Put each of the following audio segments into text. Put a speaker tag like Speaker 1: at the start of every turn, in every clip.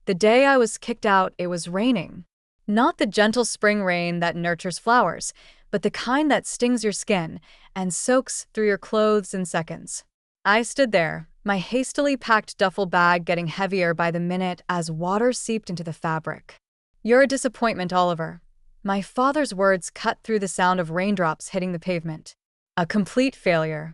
Speaker 1: The day I was kicked out, it was raining. Not the gentle spring rain that nurtures flowers, but the kind that stings your skin and soaks through your clothes in seconds. I stood there, my hastily packed duffel bag getting heavier by the minute as water seeped into the fabric. "You're a disappointment, Oliver." My father's words cut through the sound of raindrops hitting the pavement. "A complete failure."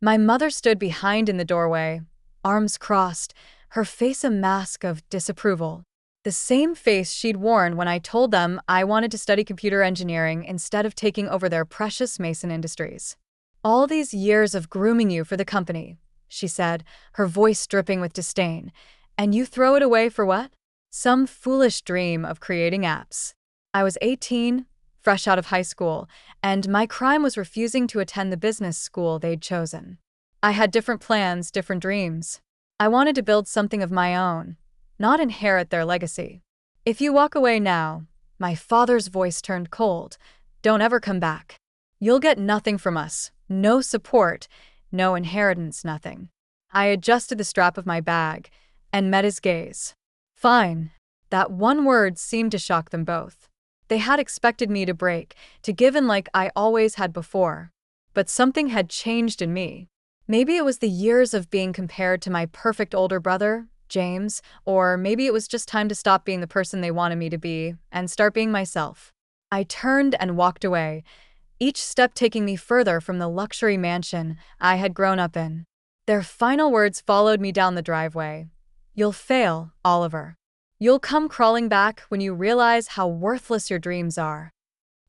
Speaker 1: My mother stood behind in the doorway, arms crossed, her face a mask of disapproval. The same face she'd worn when I told them I wanted to study computer engineering instead of taking over their precious Mason Industries. "All these years of grooming you for the company," she said, her voice dripping with disdain. "And you throw it away for what? Some foolish dream of creating apps." I was 18, fresh out of high school, and my crime was refusing to attend the business school they'd chosen. I had different plans, different dreams. I wanted to build something of my own, not inherit their legacy. "If you walk away now," my father's voice turned cold, "don't ever come back. You'll get nothing from us, no support, no inheritance, nothing." I adjusted the strap of my bag and met his gaze. "Fine." That one word seemed to shock them both. They had expected me to break, to give in like I always had before. But something had changed in me. Maybe it was the years of being compared to my perfect older brother, James, or maybe it was just time to stop being the person they wanted me to be and start being myself. I turned and walked away, each step taking me further from the luxury mansion I had grown up in. Their final words followed me down the driveway. "You'll fail, Oliver. You'll come crawling back when you realize how worthless your dreams are."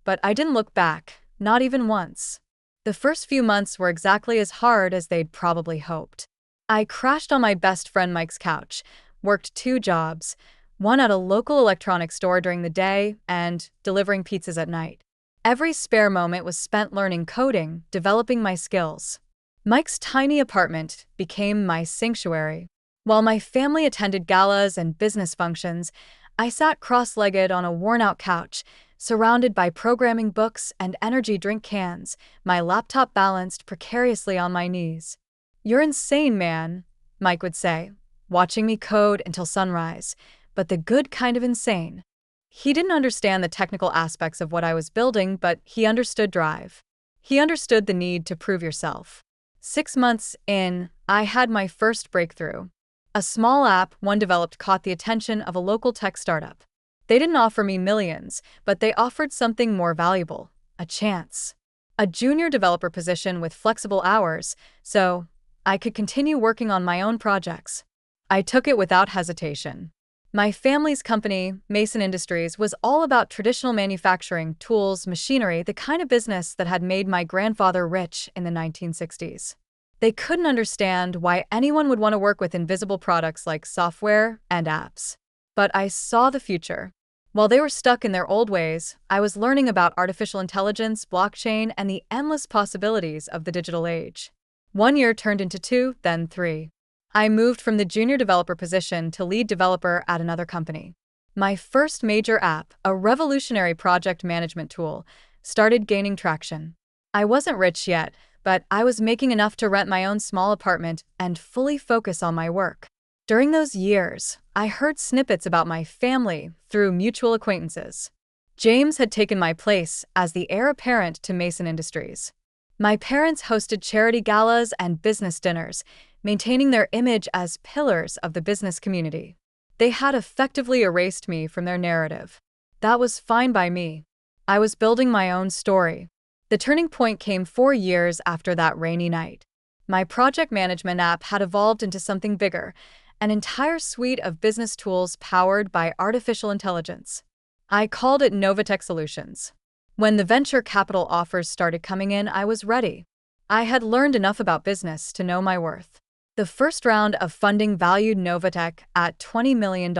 Speaker 1: But I didn't look back, not even once. The first few months were exactly as hard as they'd probably hoped. I crashed on my best friend Mike's couch, worked 2 jobs, one at a local electronics store during the day and delivering pizzas at night. Every spare moment was spent learning coding, developing my skills. Mike's tiny apartment became my sanctuary. While my family attended galas and business functions, I sat cross-legged on a worn-out couch, surrounded by programming books and energy drink cans, my laptop balanced precariously on my knees. "You're insane, man," Mike would say, watching me code until sunrise, but the good kind of insane. He didn't understand the technical aspects of what I was building, but he understood drive. He understood the need to prove yourself. 6 months in, I had my first breakthrough. A small app one developed caught the attention of a local tech startup. They didn't offer me millions, but they offered something more valuable, a chance. A junior developer position with flexible hours, so I could continue working on my own projects. I took it without hesitation. My family's company, Mason Industries, was all about traditional manufacturing, tools, machinery, the kind of business that had made my grandfather rich in the 1960s. They couldn't understand why anyone would want to work with invisible products like software and apps. But I saw the future. While they were stuck in their old ways, I was learning about artificial intelligence, blockchain, and the endless possibilities of the digital age. 1 year turned into 2, then 3. I moved from the junior developer position to lead developer at another company. My first major app, a revolutionary project management tool, started gaining traction. I wasn't rich yet, but I was making enough to rent my own small apartment and fully focus on my work. During those years, I heard snippets about my family through mutual acquaintances. James had taken my place as the heir apparent to Mason Industries. My parents hosted charity galas and business dinners, maintaining their image as pillars of the business community. They had effectively erased me from their narrative. That was fine by me. I was building my own story. The turning point came 4 years after that rainy night. My project management app had evolved into something bigger, an entire suite of business tools powered by artificial intelligence. I called it Novatech Solutions. When the venture capital offers started coming in, I was ready. I had learned enough about business to know my worth. The first round of funding valued Novatech at $20 million.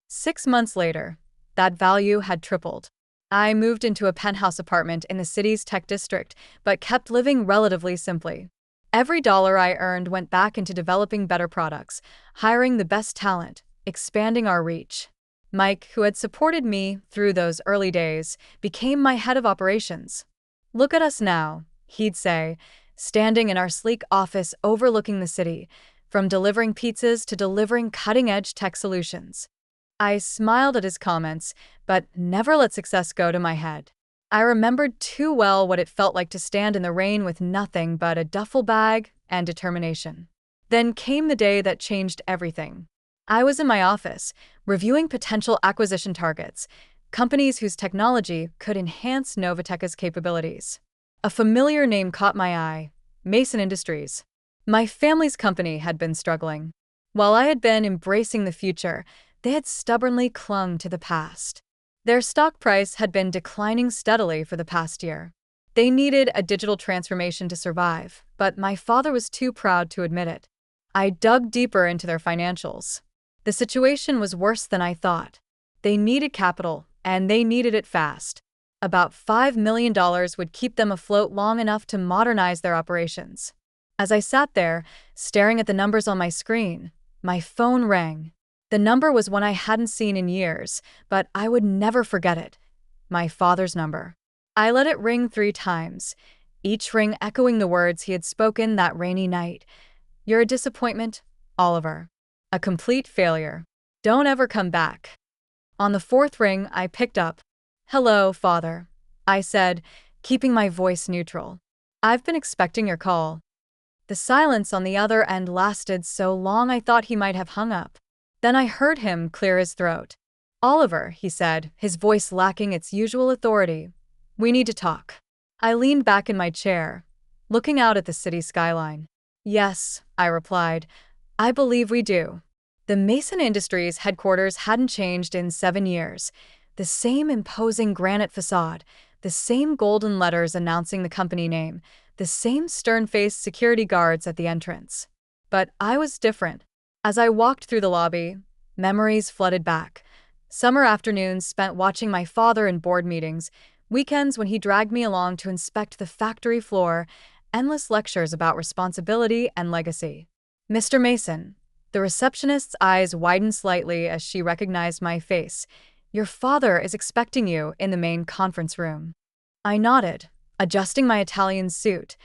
Speaker 1: 6 months later, that value had tripled. I moved into a penthouse apartment in the city's tech district, but kept living relatively simply. Every dollar I earned went back into developing better products, hiring the best talent, expanding our reach. Mike, who had supported me through those early days, became my head of operations. "Look at us now," he'd say, standing in our sleek office overlooking the city, from delivering pizzas to delivering cutting-edge tech solutions. I smiled at his comments, but never let success go to my head. I remembered too well what it felt like to stand in the rain with nothing but a duffel bag and determination. Then came the day that changed everything. I was in my office, reviewing potential acquisition targets, companies whose technology could enhance Novatech's capabilities. A familiar name caught my eye: Mason Industries. My family's company had been struggling. While I had been embracing the future, they had stubbornly clung to the past. Their stock price had been declining steadily for the past year. They needed a digital transformation to survive, but my father was too proud to admit it. I dug deeper into their financials. The situation was worse than I thought. They needed capital, and they needed it fast. About $5 million would keep them afloat long enough to modernize their operations. As I sat there, staring at the numbers on my screen, my phone rang. The number was one I hadn't seen in years, but I would never forget it. My father's number. I let it ring 3 times, each ring echoing the words he had spoken that rainy night. "You're a disappointment, Oliver. A complete failure. Don't ever come back." On the 4th ring, I picked up. "Hello, Father," I said, keeping my voice neutral. "I've been expecting your call." The silence on the other end lasted so long I thought he might have hung up. Then I heard him clear his throat. "Oliver," he said, his voice lacking its usual authority, "we need to talk." I leaned back in my chair, looking out at the city skyline. "Yes," I replied, "I believe we do." The Mason Industries headquarters hadn't changed in 7 years. The same imposing granite facade, the same golden letters announcing the company name, the same stern-faced security guards at the entrance. But I was different. As I walked through the lobby, memories flooded back. Summer afternoons spent watching my father in board meetings, weekends when he dragged me along to inspect the factory floor, endless lectures about responsibility and legacy. "Mr. Mason." The receptionist's eyes widened slightly as she recognized my face. "Your father is expecting you in the main conference room." I nodded, adjusting my Italian suit.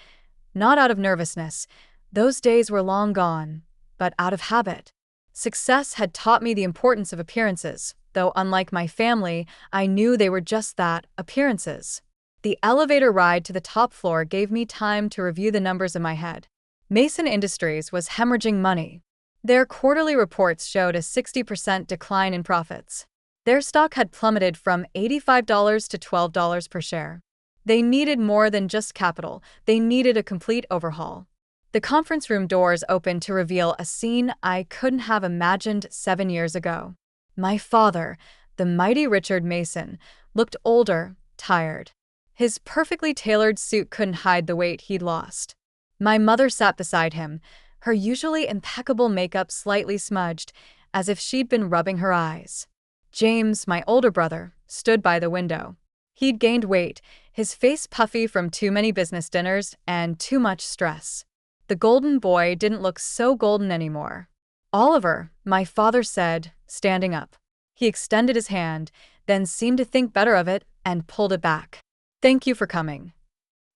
Speaker 1: Not out of nervousness. Those days were long gone, but out of habit. Success had taught me the importance of appearances, though unlike my family, I knew they were just that, appearances. The elevator ride to the top floor gave me time to review the numbers in my head. Mason Industries was hemorrhaging money. Their quarterly reports showed a 60% decline in profits. Their stock had plummeted from $85 to $12 per share. They needed more than just capital, they needed a complete overhaul. The conference room doors opened to reveal a scene I couldn't have imagined 7 years ago. My father, the mighty Richard Mason, looked older, tired. His perfectly tailored suit couldn't hide the weight he'd lost. My mother sat beside him, her usually impeccable makeup slightly smudged, as if she'd been rubbing her eyes. James, my older brother, stood by the window. He'd gained weight, his face puffy from too many business dinners and too much stress. The golden boy didn't look so golden anymore. "Oliver," my father said, standing up. He extended his hand, then seemed to think better of it and pulled it back. "Thank you for coming."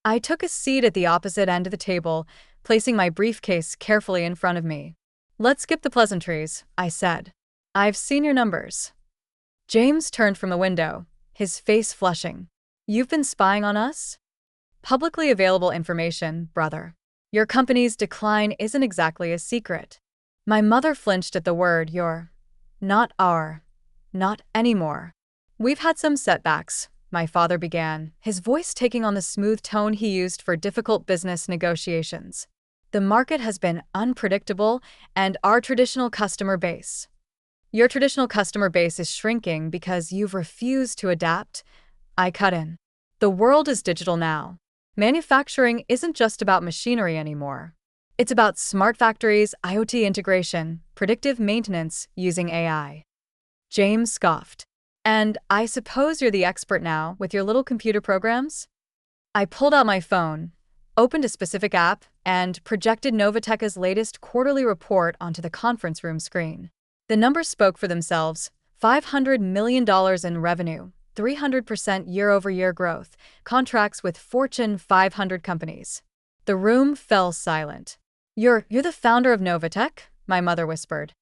Speaker 1: I took a seat at the opposite end of the table, placing my briefcase carefully in front of me. "Let's skip the pleasantries," I said. "I've seen your numbers." James turned from the window, his face flushing. "You've been spying on us?" "Publicly available information, brother. Your company's decline isn't exactly a secret." My mother flinched at the word your. "Not our. Not anymore." "We've had some setbacks," my father began, his voice taking on the smooth tone he used for difficult business negotiations. "The market has been unpredictable, and our traditional customer base. Your traditional customer base is shrinking because you've refused to adapt," I cut in. "The world is digital now. Manufacturing isn't just about machinery anymore. It's about smart factories, IoT integration, predictive maintenance using AI." James scoffed. "And I suppose you're the expert now with your little computer programs?" I pulled out my phone, opened a specific app, and projected Novatech's latest quarterly report onto the conference room screen. The numbers spoke for themselves: $500 million in revenue, 300% year-over-year growth, contracts with Fortune 500 companies. The room fell silent. You're the founder of Novatech?" my mother whispered.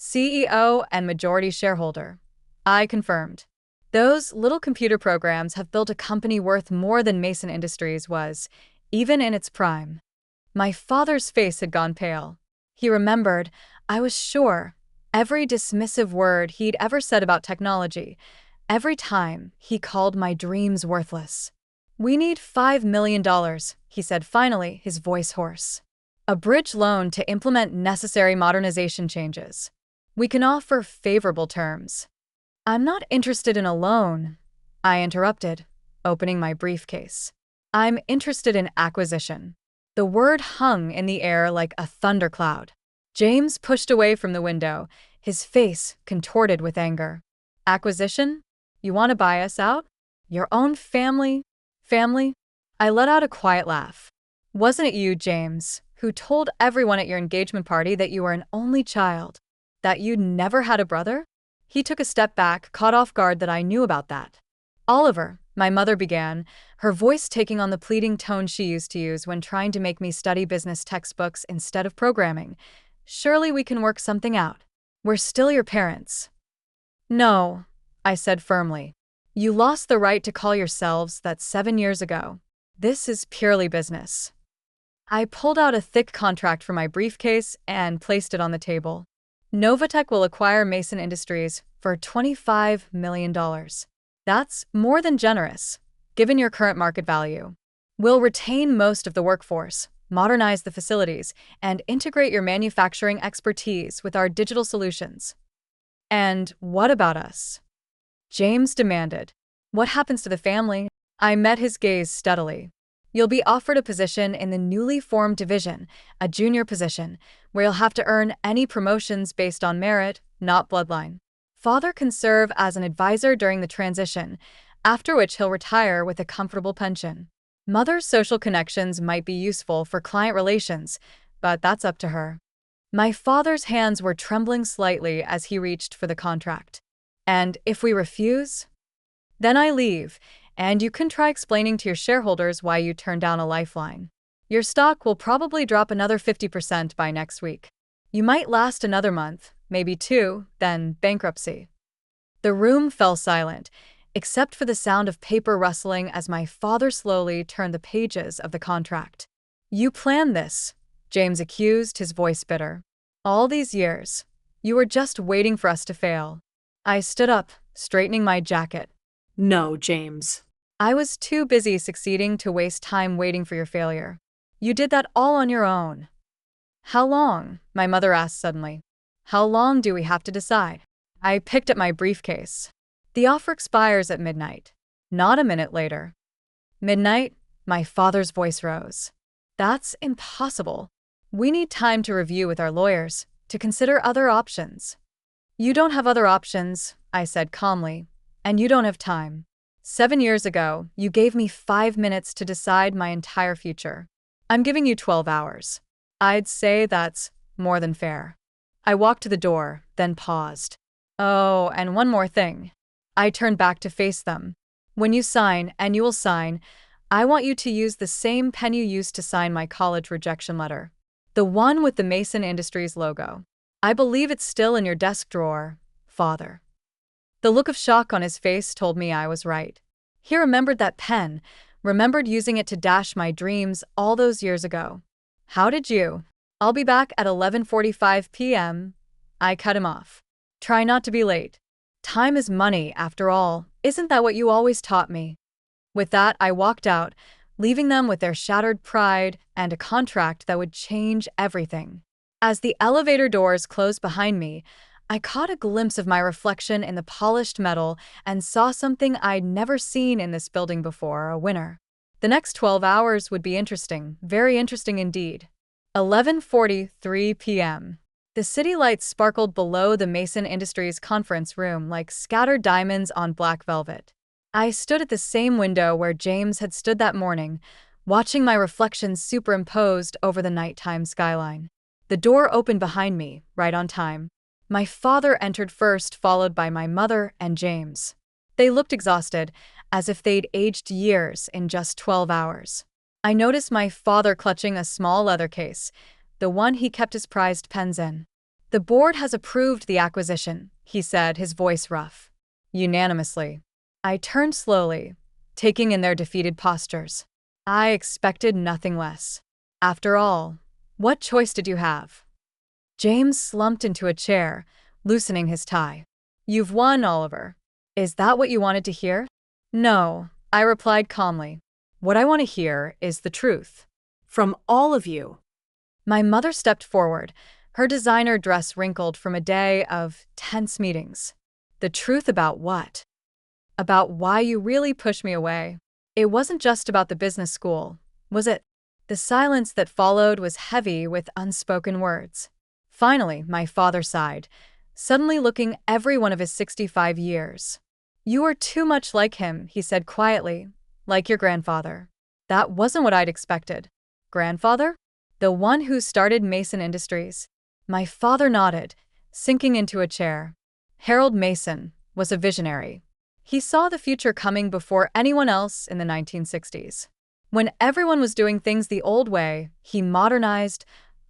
Speaker 1: CEO and majority shareholder. I confirmed. Those little computer programs have built a company worth more than Mason Industries was, even in its prime. My father's face had gone pale. He remembered, I was sure, every dismissive word he'd ever said about technology, every time he called my dreams worthless. "We need $5 million, he said finally, his voice hoarse. "A bridge loan to implement necessary modernization changes. We can offer favorable terms." "I'm not interested in a loan," I interrupted, opening my briefcase. "I'm interested in acquisition." The word hung in the air like a thundercloud. James pushed away from the window, his face contorted with anger. "Acquisition? You want to buy us out? Your own family? Family?" I let out a quiet laugh. "Wasn't it you, James, who told everyone at your engagement party that you were an only child? That you'd never had a brother?" He took a step back, caught off guard that I knew about that. "Oliver," my mother began, her voice taking on the pleading tone she used to use when trying to make me study business textbooks instead of programming. "Surely we can work something out. We're still your parents." "No," I said firmly. "You lost the right to call yourselves that 7 years ago. This is purely business." I pulled out a thick contract from my briefcase and placed it on the table. "Novatech will acquire Mason Industries for $25 million. That's more than generous, given your current market value. We'll retain most of the workforce, modernize the facilities, and integrate your manufacturing expertise with our digital solutions." "And what about us?" James demanded. "What happens to the family?" I met his gaze steadily. "You'll be offered a position in the newly formed division, a junior position, where you'll have to earn any promotions based on merit, not bloodline. Father can serve as an advisor during the transition, after which he'll retire with a comfortable pension. Mother's social connections might be useful for client relations, but that's up to her." My father's hands were trembling slightly as he reached for the contract. "And if we refuse?" "Then I leave, and you can try explaining to your shareholders why you turned down a lifeline. Your stock will probably drop another 50% by next week. You might last another month, maybe 2, then bankruptcy." The room fell silent, except for the sound of paper rustling as my father slowly turned the pages of the contract. "You planned this," James accused, his voice bitter. "All these years. You were just waiting for us to fail." I stood up, straightening my jacket.
Speaker 2: "No, James."
Speaker 1: "I was too busy succeeding to waste time waiting for your failure. You did that all on your own." "How long?" my mother asked suddenly. "How long do we have to decide?" I picked up my briefcase. "The offer expires at midnight." Not a minute later. "Midnight?" My father's voice rose. "That's impossible. We need time to review with our lawyers, to consider other options." "You don't have other options," I said calmly, "and you don't have time. 7 years ago, you gave me 5 minutes to decide my entire future. I'm giving you 12 hours. I'd say that's more than fair." I walked to the door, then paused. "Oh, and one more thing." I turned back to face them. "When you sign, and you will sign, I want you to use the same pen you used to sign my college rejection letter. The one with the Mason Industries logo. I believe it's still in your desk drawer, Father." The look of shock on his face told me I was right. He remembered that pen, remembered using it to dash my dreams all those years ago. "How did you?" "I'll be back at 11:45 p.m. I cut him off. "Try not to be late. Time is money, after all. Isn't that what you always taught me?" With that, I walked out, leaving them with their shattered pride and a contract that would change everything. As the elevator doors closed behind me, I caught a glimpse of my reflection in the polished metal and saw something I'd never seen in this building before, a winner. The next 12 hours would be interesting, very interesting indeed. 11:43 p.m. The city lights sparkled below the Mason Industries conference room like scattered diamonds on black velvet. I stood at the same window where James had stood that morning, watching my reflection superimposed over the nighttime skyline. The door opened behind me, right on time. My father entered first, followed by my mother and James. They looked exhausted, as if they'd aged years in just 12 hours. I noticed my father clutching a small leather case, the one he kept his prized pens in. The board has approved the acquisition, he said, his voice rough. Unanimously. I turned slowly, taking in their defeated postures. I expected nothing less. After all, what choice did you have? James slumped into a chair, loosening his tie. You've won, Oliver. Is that what you wanted to hear? No, I replied calmly. What I want to hear is the truth.
Speaker 2: From all of you.
Speaker 1: My mother stepped forward, her designer dress wrinkled from a day of tense meetings. The truth about what? About why you really pushed me away. It wasn't just about the business school, was it? The silence that followed was heavy with unspoken words. Finally, my father sighed, suddenly looking every one of his 65 years. You are too much like him, he said quietly, like your grandfather. That wasn't what I'd expected. Grandfather? The one who started Mason Industries. My father nodded, sinking into a chair. Harold Mason was a visionary. He saw the future coming before anyone else in the 1960s. When everyone was doing things the old way, he modernized,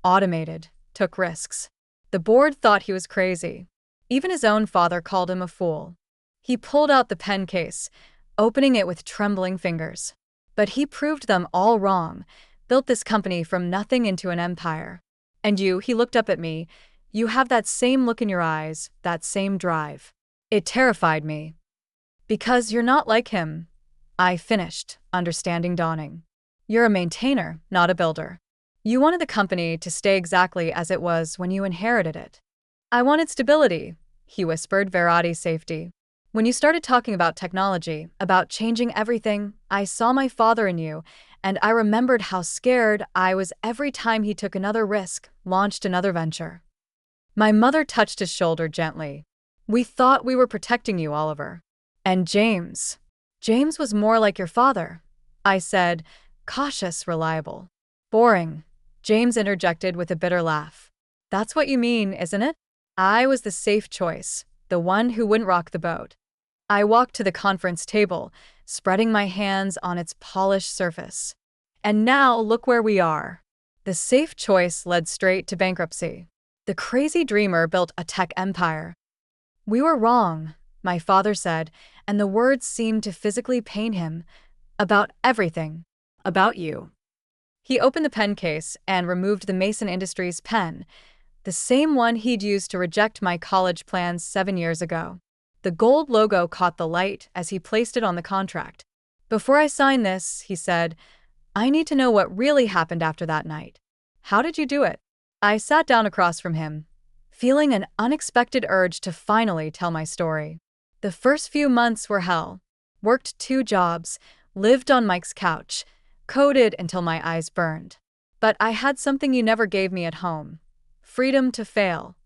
Speaker 1: automated, took risks. The board thought he was crazy. Even his own father called him a fool. He pulled out the pen case, opening it with trembling fingers. But he proved them all wrong, built this company from nothing into an empire. And you, he looked up at me, you have that same look in your eyes, that same drive. It terrified me. Because you're not like him, I finished, understanding dawning. You're a maintainer, not a builder. You wanted the company to stay exactly as it was when you inherited it. I wanted stability, he whispered, Verratti safety. When you started talking about technology, about changing everything, I saw my father in you, and I remembered how scared I was every time he took another risk, launched another venture. My mother touched his shoulder gently. We thought we were protecting you, Oliver. And James. James was more like your father, I said, cautious, reliable. Boring, James interjected with a bitter laugh. That's what you mean, isn't it? I was the safe choice, the one who wouldn't rock the boat. I walked to the conference table, spreading my hands on its polished surface. And now look where we are. The safe choice led straight to bankruptcy. The crazy dreamer built a tech empire. We were wrong, my father said, and the words seemed to physically pain him. About everything.
Speaker 2: About you.
Speaker 1: He opened the pen case and removed the Mason Industries pen, the same one he'd used to reject my college plans 7 years ago. The gold logo caught the light as he placed it on the contract. Before I sign this, he said, I need to know what really happened after that night. How did you do it? I sat down across from him, feeling an unexpected urge to finally tell my story. The first few months were hell. Worked 2 jobs, lived on Mike's couch, coded until my eyes burned. But I had something you never gave me at home. Freedom to fail.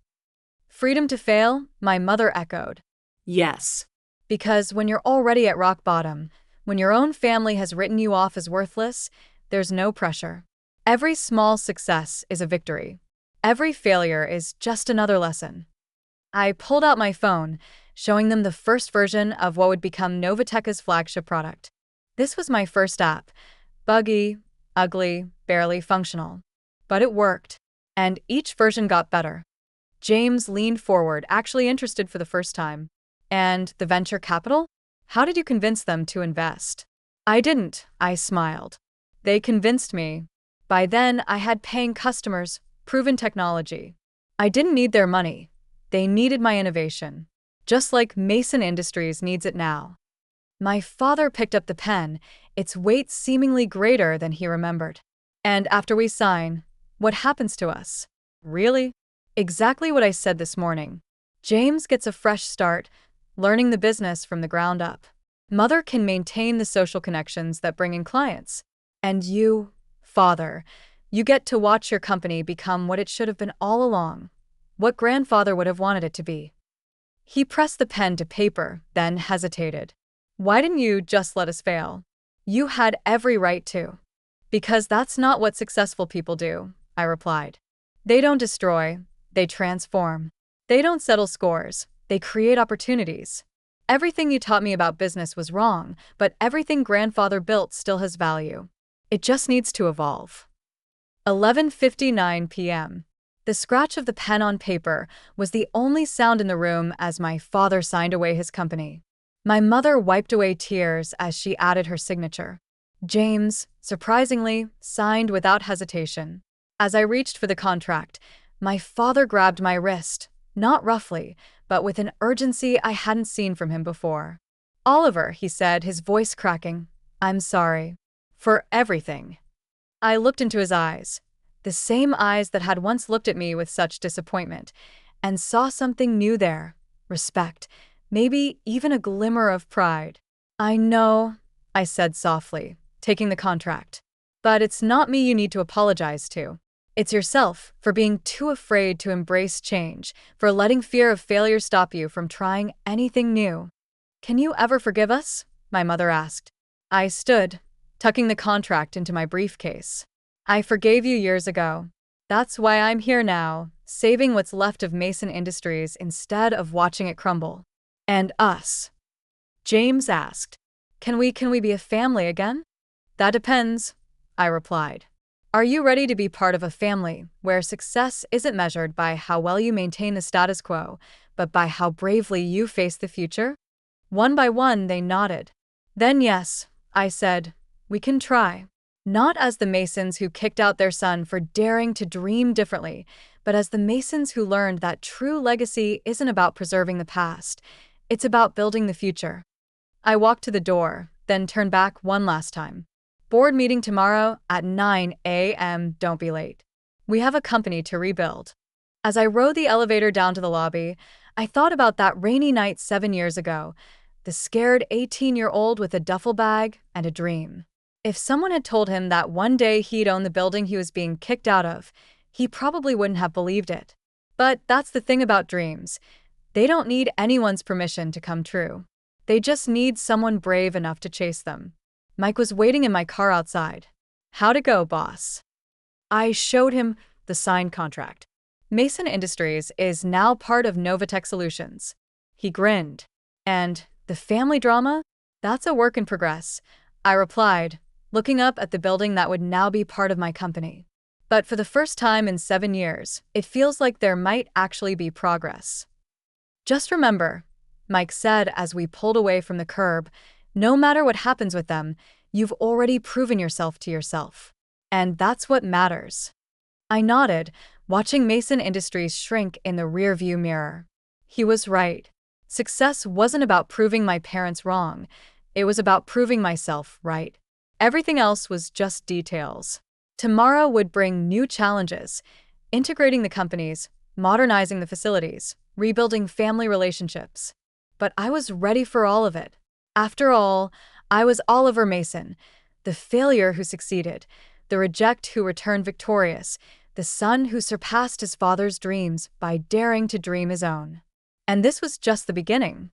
Speaker 1: Freedom to fail, my mother echoed.
Speaker 2: Yes.
Speaker 1: Because when you're already at rock bottom, when your own family has written you off as worthless, there's no pressure. Every small success is a victory. Every failure is just another lesson. I pulled out my phone, showing them the first version of what would become Novatech's flagship product. This was my first app. Buggy, ugly, barely functional. But it worked. And each version got better. James leaned forward, actually interested for the first time. And the venture capital? How did you convince them to invest? I didn't, I smiled. They convinced me. By then, I had paying customers, proven technology. I didn't need their money. They needed my innovation. Just like Mason Industries needs it now. My father picked up the pen, its weight seemingly greater than he remembered. And after we sign, what happens to us? Really? Exactly what I said this morning. James gets a fresh start, learning the business from the ground up. Mother can maintain the social connections that bring in clients. And you, father, you get to watch your company become what it should have been all along, what grandfather would have wanted it to be. He pressed the pen to paper, then hesitated. Why didn't you just let us fail? You had every right to. Because that's not what successful people do, I replied. They don't destroy, they transform. They don't settle scores, they create opportunities. Everything you taught me about business was wrong, but everything grandfather built still has value. It just needs to evolve. 11:59 p.m. The scratch of the pen on paper was the only sound in the room as my father signed away his company. My mother wiped away tears as she added her signature. James, surprisingly, signed without hesitation. As I reached for the contract, my father grabbed my wrist, not roughly, but with an urgency I hadn't seen from him before. "Oliver," he said, his voice cracking, "I'm sorry. For everything." I looked into his eyes, the same eyes that had once looked at me with such disappointment, and saw something new there: respect, maybe even a glimmer of pride. "I know," I said softly, taking the contract. "But it's not me you need to apologize to. It's yourself, for being too afraid to embrace change, for letting fear of failure stop you from trying anything new." "Can you ever forgive us?" my mother asked. I stood, tucking the contract into my briefcase. "I forgave you years ago. That's why I'm here now, saving what's left of Mason Industries instead of watching it crumble." "And us?" James asked. Can we be a family again?" "That depends," I replied. "Are you ready to be part of a family where success isn't measured by how well you maintain the status quo, but by how bravely you face the future?" One by one, they nodded. "Then yes," I said, "we can try." Not as the Masons who kicked out their son for daring to dream differently, but as the Masons who learned that true legacy isn't about preserving the past, it's about building the future. I walked to the door, then turned back one last time. "Board meeting tomorrow at 9 a.m. Don't be late. We have a company to rebuild." As I rode the elevator down to the lobby, I thought about that rainy night 7 years ago, the scared 18-year-old with a duffel bag and a dream. If someone had told him that one day he'd own the building he was being kicked out of, he probably wouldn't have believed it. But that's the thing about dreams. They don't need anyone's permission to come true. They just need someone brave enough to chase them. Mike was waiting in my car outside. "How'd it go, boss?" I showed him the signed contract. Mason Industries is now part of Novatech Solutions. He grinned. "And the family drama? That's a work in progress," I replied, looking up at the building that would now be part of my company. "But for the first time in 7 years, it feels like there might actually be progress." "Just remember," Mike said as we pulled away from the curb, "no matter what happens with them, you've already proven yourself to yourself. And that's what matters." I nodded, watching Mason Industries shrink in the rearview mirror. He was right. Success wasn't about proving my parents wrong. It was about proving myself right. Everything else was just details. Tomorrow would bring new challenges: integrating the companies, modernizing the facilities, rebuilding family relationships. But I was ready for all of it. After all, I was Oliver Mason, the failure who succeeded, the reject who returned victorious, the son who surpassed his father's dreams by daring to dream his own. And this was just the beginning.